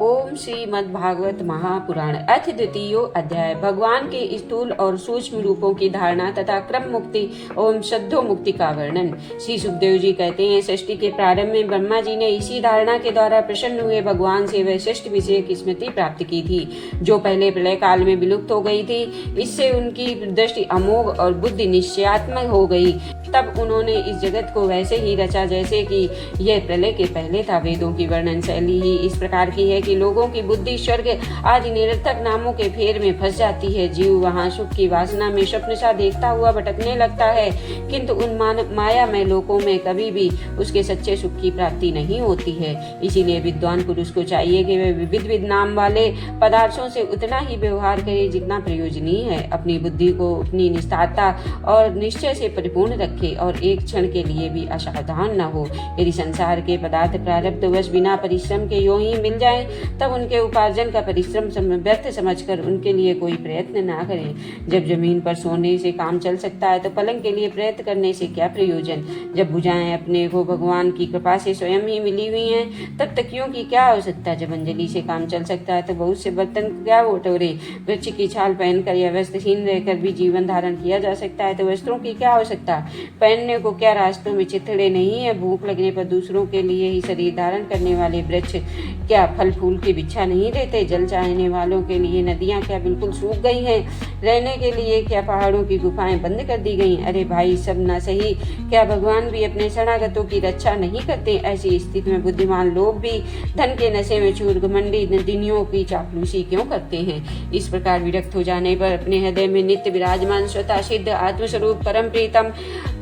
ओम श्रीमद्भागवत महापुराण अथ द्वितीयो अध्याय। भगवान के स्थूल और सूक्ष्म रूपों की धारणा तथा क्रम मुक्ति एवं शब्दों मुक्ति का वर्णन। श्री सुखदेव जी कहते हैं, सृष्टि के प्रारंभ में ब्रह्मा जी ने इसी धारणा के द्वारा प्रसन्न हुए भगवान से वह श्रेष्ठ विषय की स्मृति प्राप्त की थी जो पहले प्रलय काल में विलुप्त हो गई थी। इससे उनकी दृष्टि अमोघ और बुद्धि निश्चयात्मक हो गई। तब उन्होंने इस जगत को वैसे ही रचा जैसे कि यह प्रलय के पहले था। वेदों की वर्णन शैली ही इस प्रकार की है कि लोगों की बुद्धि स्वर्ग आदि निरर्थक नामों के फेर में फंस जाती है। जीव वहाँ सुख की वासना में स्वप्न सा देखता हुआ भटकने लगता है, किंतु उन मायामय लोकों में कभी भी उसके सच्चे सुख की प्राप्ति नहीं होती है। इसीलिए विद्वान पुरुष को चाहिए कि वे विविध नाम वाले पदार्थों से उतना ही व्यवहार करे जितना प्रयोजनीय है। अपनी बुद्धि को अपनी निष्ठाता और निश्चय से परिपूर्ण रखे और एक क्षण के लिए भी असावधान न हो। यदि संसार के पदार्थ प्रारब्धवश बिना परिश्रम के यूं ही मिल जाएं, तब उनके उपार्जन का परिश्रम व्यर्थ समझकर उनके लिए कोई प्रयत्न ना करें। जब जमीन पर सोने से काम चल सकता है तो पलंग के लिए प्रयत्न करने से क्या प्रयोजन। जब भुजाएं अपने को भगवान की कृपा से स्वयं ही मिली हुई हैं, तब तकियों की क्या आवश्यकता। जब अंजलि से काम चल सकता है तो बहुत से बर्तन क्या बटोरे। वृक्ष की छाल पहनकर या वस्त्रहीन रहकर भी जीवन धारण किया जा सकता है तो वस्त्रों की क्या आवश्यकता। पहनने को क्या रास्तों में चिथड़े नहीं है। भूख लगने पर दूसरों के लिए ही शरीर धारण करने वाले वृक्ष क्या फल फूल की भिक्षा नहीं देते। जल चाहने वालों के लिए नदियां क्या बिल्कुल सूख गई हैं। रहने के लिए क्या पहाड़ों की गुफाएं बंद कर दी गई। अरे भाई, सब न सही, क्या भगवान भी अपने शरणागतों की रक्षा नहीं करते। ऐसी स्थिति में बुद्धिमान लोग भी धन के नशे में चूर घमंडी नदिनियों की चापलूसी क्यों करते हैं। इस प्रकार विरक्त हो जाने पर अपने हृदय में नित्य विराजमान स्वतः सिद्ध आत्मस्वरूप परम प्रीतम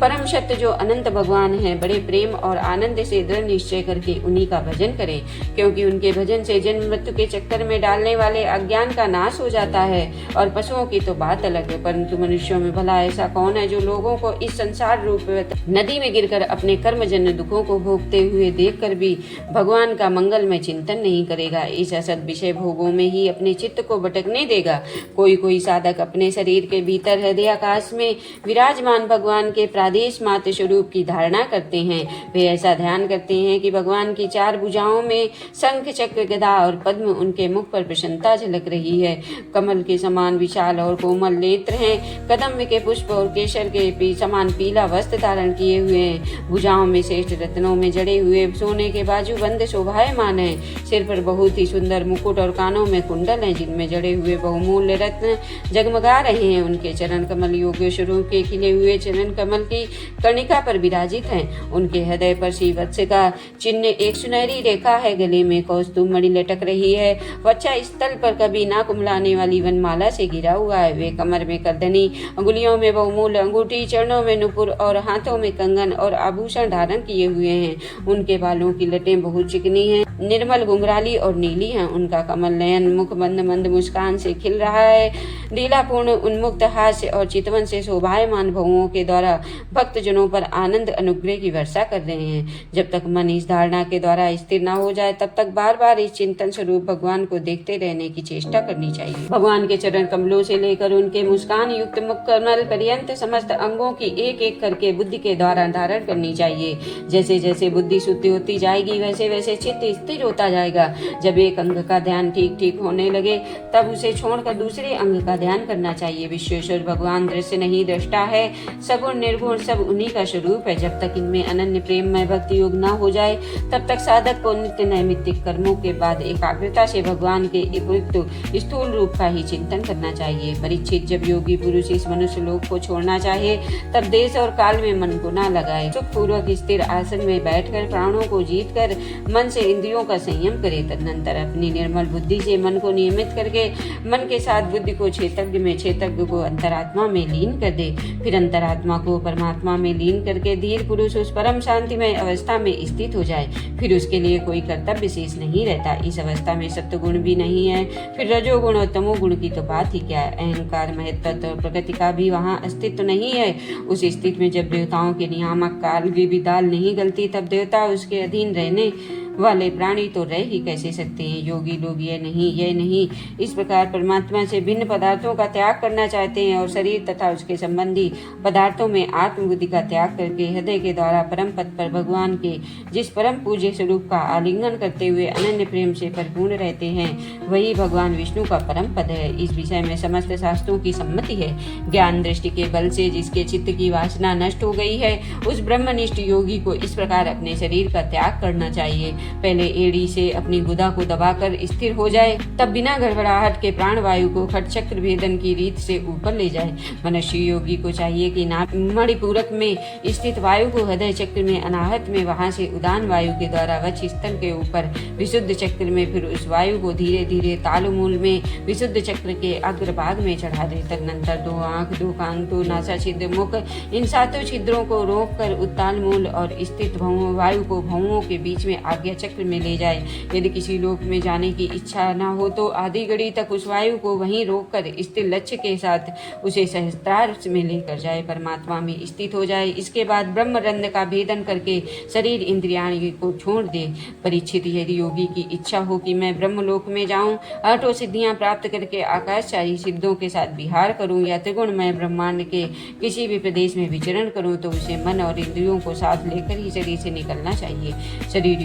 परम सत्य जो अनंत भगवान है, बड़े प्रेम और आनंद से दृढ़ निश्चय करके उन्हीं का भजन करें, क्योंकि उनके भजन से जन्म मृत्यु के चक्कर में डालने वाले अज्ञान का नाश हो जाता है। और पशुओं की तो बात अलग है, परंतु मनुष्यों में भला ऐसा कौन है जो लोगों को इस संसार रूप नदी में गिरकर अपने कर्मजन्य दुखों को भोगते हुए देखकर भी भगवान का मंगलमय चिंतन नहीं करेगा। इस असद विषय भोगों में ही अपने चित्त को भटकने देगा। कोई साधक अपने शरीर के भीतर हृदय आकाश में विराजमान भगवान के प्रादेश मात्र स्वरूप की धारणा करते हैं। वे ऐसा ध्यान करते हैं कि भगवान की चार भुजाओं में शंख चक्र गदा और पद्म उनके मुख पर प्रसन्नता झलक रही है। कमल के समान विशाल और कोमल नेत्र हैं। कदम्ब के पुष्प और केसर के समान पीला वस्त्र धारण किए हुए हैं। भुजाओं में श्रेष्ठ रत्नों में जड़े हुए सोने के बाजूबंद शोभायमान हैं। सिर पर बहुत ही सुंदर मुकुट और कानों में कुंडल हैं, जिनमें जड़े हुए बहुमूल्य रत्न जगमगा रहे हैं। उनके चरण कमल योग्य स्वरूप के खिले हुए चरण कमल की कर्णिका पर विराजित हैं। उनके हृदय पर श्री वत्स का चिन्ह एक सुनहरी रेखा है। गले में कौस्तुभ मणि लटक रही है। वक्षा स्थल पर कभी ना कुमलाने वाली वनमाला से घिरा हुआ है। वे कमर में करदनी, अंगुलियों में बहुमूल्य अंगूठी, चरणों में नुपुर और हाथों में कंगन और आभूषण धारण किए हुए हैं। उनके बालों की लटें बहुत चिकनी हैं, निर्मल घुंघराली और नीली हैं। उनका कमल नयन मुख मंद मंद मुस्कान से खिल रहा है। लीलापूर्ण उन्मुक्त हास्य और चितवन से शोभायमान भवों के द्वारा भक्तजनों पर आनंद अनुग्रह की वर्षा कर रहे हैं। जब तक मन इस धारणा के द्वारा स्थिर न हो जाए, तब तक बार बार इस चिंतन स्वरूप भगवान को देखते रहने की चेष्टा करनी चाहिए। भगवान के चरण कमलों से लेकर उनके मुस्कान युक्त मुख कमल पर्यंत समस्त अंगों की एक एक करके बुद्धि के द्वारा धारण करनी चाहिए। जैसे जैसे बुद्धि शुद्ध होती जाएगी, वैसे वैसे चित्त स्थिर होता जाएगा। जब एक अंग का ध्यान ठीक ठीक होने लगे, तब उसे छोड़कर दूसरे अंग का ध्यान करना चाहिए। विश्वेश्वर भगवान दृश्य नहीं दृष्टा है, सगुण निर्गुण सब उन्हीं का स्वरूप है। जब तक इनमें अनन्य प्रेम में भक्ति योग न हो जाए, तब तक साधक को नित्य नैमित्तिक कर्मों के बाद एकाग्रता से भगवान के उपयुक्त स्थूल रूप का ही चिंतन करना चाहिए। परीक्षित, जब योगी पुरुष इस मनुष्य लोक को छोड़ना चाहे, तब देश और काल में मन को न लगाए। सुख पूर्वक स्थिर आसन में बैठकर प्राणों को जीत कर मन से इंद्रियों का संयम करे। तदनंतर अपनी निर्मल बुद्धि से मन को नियमित करके मन के साथ बुद्धि को क्षेत्रज्ञ में, क्षेत्रज्ञ को अंतरात्मा में लीन कर दे। फिर अंतरात्मा को परमात्मा में लीन करके धीर पुरुष उस परम शांतिमय अवस्था में स्थित हो जाए। फिर उसके लिए कोई कर्तव्य विशेष नहीं रहता। इस अवस्था में सत्वगुण भी नहीं है। फिर रजोगुण और तमोगुण की तो बात ही क्या है। अहंकार, महत्त्व और प्रकृति का भी वहाँ अस्तित्व नहीं है। उस स्थिति में जब देवताओं के नियामक काल की भी दाल नहीं गलती, तब देवता उसके अधीन रहने वाले प्राणी तो रह ही कैसे सकते हैं। योगी लोग यह नहीं इस प्रकार परमात्मा से भिन्न पदार्थों का त्याग करना चाहते हैं और शरीर तथा उसके संबंधी पदार्थों में आत्मबुद्धि का त्याग करके हृदय के द्वारा परम पद पर भगवान के जिस परम पूज्य स्वरूप का आलिंगन करते हुए अनन्य प्रेम से परिपूर्ण रहते हैं, वही भगवान विष्णु का परम पद है। इस विषय में समस्त शास्त्रों की सम्मति है। ज्ञान दृष्टि के बल से जिसके चित्त की वासना नष्ट हो गई है, उस ब्रह्मनिष्ठ योगी को इस प्रकार अपने शरीर का त्याग करना चाहिए। पहले एड़ी से अपनी गुदा को दबाकर स्थिर हो जाए, तब बिना गड़बड़ाहट के प्राण वायु को खट चक्र भेदन की रीत से ऊपर ले जाए। मनुष्य योगी को चाहिए कि मणिपूरक में स्थित वायु को हृदय चक्र में अनाहत में, वहां से उदान वायु के द्वारा वक्ष स्थल के ऊपर विशुद्ध चक्र में, फिर उस वायु को धीरे धीरे तालुमूल में विशुद्ध चक्र के अग्रभाग में चढ़ा दे। तदनंतर 2 आंख, 2 कान, 2 नासा छिद्र, मुख, इन 7 छिद्रों को रोक कर उत्ताल मूल और स्थित वायु को भौओं के बीच में आज्ञा चक्र में ले जाए। यदि किसी लोक में जाने की इच्छा न हो तो आधी घड़ी तक उस वायु को वहीं रोककर स्थिर लक्ष्य के साथ उसे सहस्त्रार में लेकर जाए, परमात्मा में स्थित हो जाए। इसके बाद ब्रह्मरंध्र का भेदन करके शरीर इंद्रियाणि को छोड़ दे। परीक्षित, यदि योगी की इच्छा हो कि मैं ब्रह्मलोक में जाऊं, 8 सिद्धियां प्राप्त करके आकाशचारी सिद्धों के साथ विहार करूं या त्रिगुणमय ब्रह्मांड के किसी भी प्रदेश में विचरण करूं, तो उसे मन और इंद्रियों को साथ लेकर ही शरीर से निकलना चाहिए। शरीर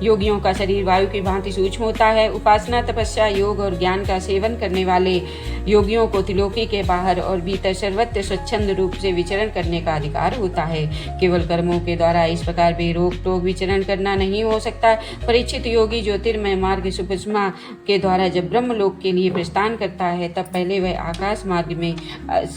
योगियों का शरीर वायु की भांति सूक्ष्म होता है। उपासना, तपस्या, योग और ज्ञान का सेवन करने वाले योगियों को त्रिलोकी के बाहर और भीतर सर्वत्र स्वच्छंद रूप से विचरण करने का अधिकार होता है। केवल कर्मों के द्वारा इस प्रकार बेरोक टोक विचरण करना नहीं हो सकता। परीक्षित, योगी ज्योतिर्मय मार्ग सुषमा के द्वारा जब ब्रह्मलोक के लिए प्रस्थान करता है, तब पहले वह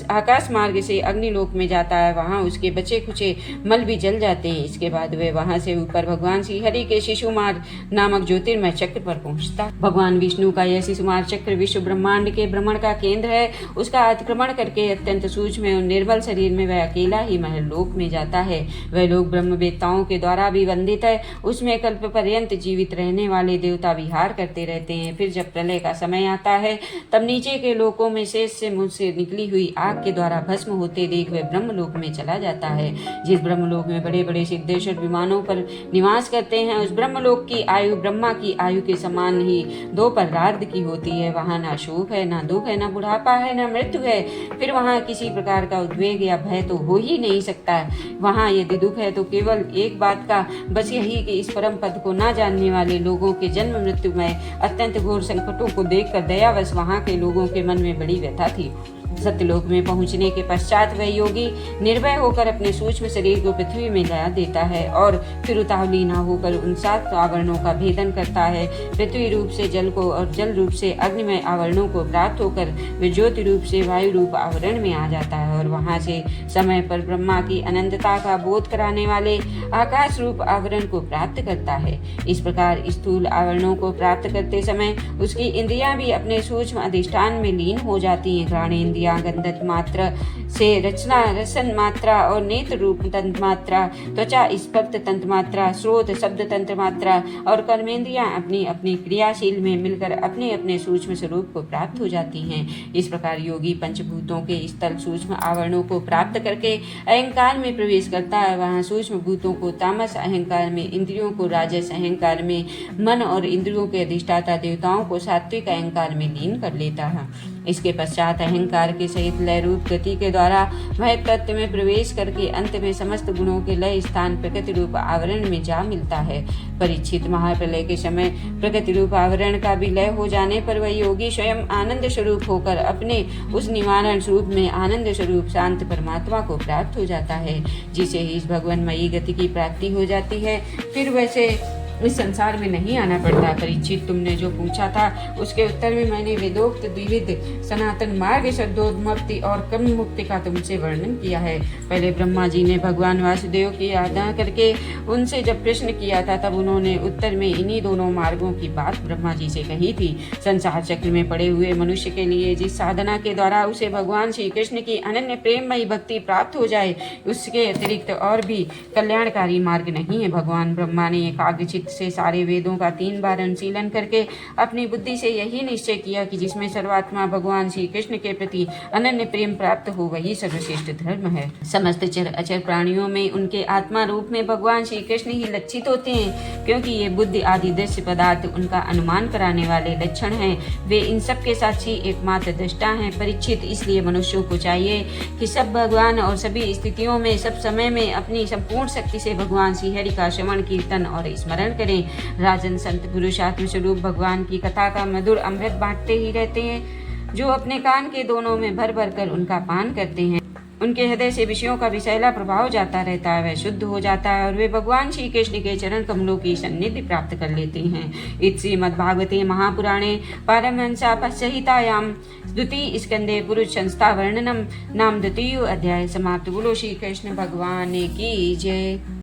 आकाश मार्ग से अग्निलोक में जाता है। वहां उसके बचे खुचे मल भी जल जाते हैं। इसके बाद वह वहां से ऊपर भगवान श्री हरि के शिशुमार नामक ज्योतिर्मय चक्र पर पहुंचता। भगवान विष्णु का यह शिशुमार चक्र विश्व ब्रह्मांड के भ्रमण का केंद्र है। उसका अतिक्रमण करके अत्यंत सूक्ष्म और निर्मल शरीर में वह अकेला ही महल लोक में जाता है। वह लोक ब्रह्मवेत्ताओं के द्वारा भी वंदित है। उसमें कल्प पर्यंत जीवित रहने वाले देवता विहार करते रहते हैं। फिर जब प्रलय का समय आता है, तब नीचे के लोकों में शेष से मुझ से निकली हुई आग के द्वारा भस्म होते देख वह ब्रह्मलोक में चला जाता है। जिस ब्रह्मलोक में बड़े बड़े सिद्धेश्वर विमानों पर निवास करते हैं, उस ब्रह्मलोक की आयु ब्रह्मा की आयु के समान ही 2 परार्ध की होती है। वहाँ ना शोक है, ना दुख है, ना बुढ़ापा है, ना मृत्यु है। फिर वहाँ किसी प्रकार का उद्वेग या भय तो हो ही नहीं सकता। वहाँ यदि दुख है तो केवल एक बात का, बस यही कि इस परम पद को ना जानने वाले लोगों के जन्म मृत्यु में अत्यंत घोर संकटों को देखकर दयावश वहाँ के लोगों के मन में बड़ी व्यथा थी। सत्यलोक में पहुंचने के पश्चात वह योगी निर्भय होकर अपने सूक्ष्म शरीर को पृथ्वी में लगा देता है और फिर उतावली न होकर उन 7 आवरणों का भेदन करता है। पृथ्वी रूप से जल को और जल रूप से अग्निमय आवरणों को प्राप्त होकर वह ज्योति रूप से वायु रूप आवरण में आ जाता है और वहां से समय पर ब्रह्मा की अनंतता का बोध कराने वाले आकाश रूप आवरण को प्राप्त करता है। इस प्रकार स्थूल आवरणों को प्राप्त करते समय उसकी इंद्रियां भी अपने सूक्ष्म अधिष्ठान में लीन हो जाती हैं। घ्राणेन्द्रिय, गंधक मात्रा से रचना रसन मात्रा और नेत्र रूप तंत्र मात्रा, त्वचा स्पर्श तंत्र मात्रा, स्रोत शब्द तंत्र मात्रा और कर्मेंद्रियां अपनी अपनी क्रियाशील में मिलकर अपने अपने सूक्ष्म स्वरूप को प्राप्त हो जाती हैं। इस प्रकार योगी पंचभूतों के स्थल सूक्ष्म आवरणों को प्राप्त करके अहंकार में प्रवेश करता है। वहाँ सूक्ष्म भूतों को तामस अहंकार में, इंद्रियों को राजस अहंकार में, मन और इंद्रियों के अधिष्ठाता देवताओं को सात्विक अहंकार में लीन कर लेता है। इसके पश्चात अहंकार के सहित लय रूप गति के द्वारा वह तत्व में प्रवेश करके अंत में समस्त गुणों के लय स्थान प्रकृति रूप आवरण में जा मिलता है। परीक्षित, महाप्रलय के समय प्रकृति रूप आवरण का भी लय हो जाने पर वह योगी स्वयं आनंद स्वरूप होकर अपने उस निवारण स्वरूप में आनंद स्वरूप शांत परमात्मा को प्राप्त हो जाता है, जिसे इस भगवानमयी गति की प्राप्ति हो जाती है। फिर वैसे इस संसार में नहीं आना पड़ता। परीक्षित, तुमने जो पूछा था उसके उत्तर में मैंने वेदोक्त द्विविध सनातन मार्ग शब्दोन्मुक्ति और कर्म मुक्ति का तुमसे वर्णन किया है। पहले ब्रह्मा जी ने भगवान वासुदेव की आराधना करके उनसे जब प्रश्न किया था, तब उन्होंने उत्तर में इन्हीं दोनों मार्गों की बात ब्रह्मा जी से कही थी। संसार चक्र में पड़े हुए मनुष्य के लिए जिस साधना के द्वारा उसे भगवान श्री कृष्ण की अनन्य प्रेममयी भक्ति प्राप्त हो जाए, उसके अतिरिक्त और भी कल्याणकारी मार्ग नहीं है। भगवान ब्रह्मा ने एकाग्रचित्त से सारे वेदों का 3 बार अनुशीलन करके अपनी बुद्धि से यही निश्चय किया कि जिसमें सर्वात्मा भगवान श्री कृष्ण के प्रति अनन्य प्रेम प्राप्त हो वही सर्वश्रेष्ठ धर्म है। समस्त चर अचर प्राणियों में उनके आत्मा रूप में भगवान श्री कृष्ण ही लक्षित होते हैं, क्योंकि ये बुद्धि आदि दृश्य पदार्थ उनका अनुमान कराने वाले लक्षण हैं। वे इन सब के साक्षी एकमात्र दृष्टा हैं। परीक्षित, इसलिए मनुष्यों को चाहिए कि सब भगवान और सभी स्थितियों में सब समय में अपनी संपूर्ण शक्ति से भगवान श्री हरि का श्रवण कीर्तन और स्मरण करें। राजन, संत पुरुष आत्मस्वरूप भगवान की कथा का मधुर अमृत बांटते ही रहते हैं। जो अपने कान के दोनों में भर भर कर उनका पान करते हैं, उनके हृदय से विषयों का विषैला प्रभाव जाता रहता है, वह शुद्ध हो जाता है और वे भगवान श्री कृष्ण के चरण कमलों की सन्निधि प्राप्त कर लेते हैं। इति श्रीमद्भागवते महापुराणे पारमहंसा संहितायां द्वितीय स्कंदे पुरुष संस्था वर्णनम नाम 2 अध्याय समाप्त। बोलो श्री कृष्ण भगवान की जय।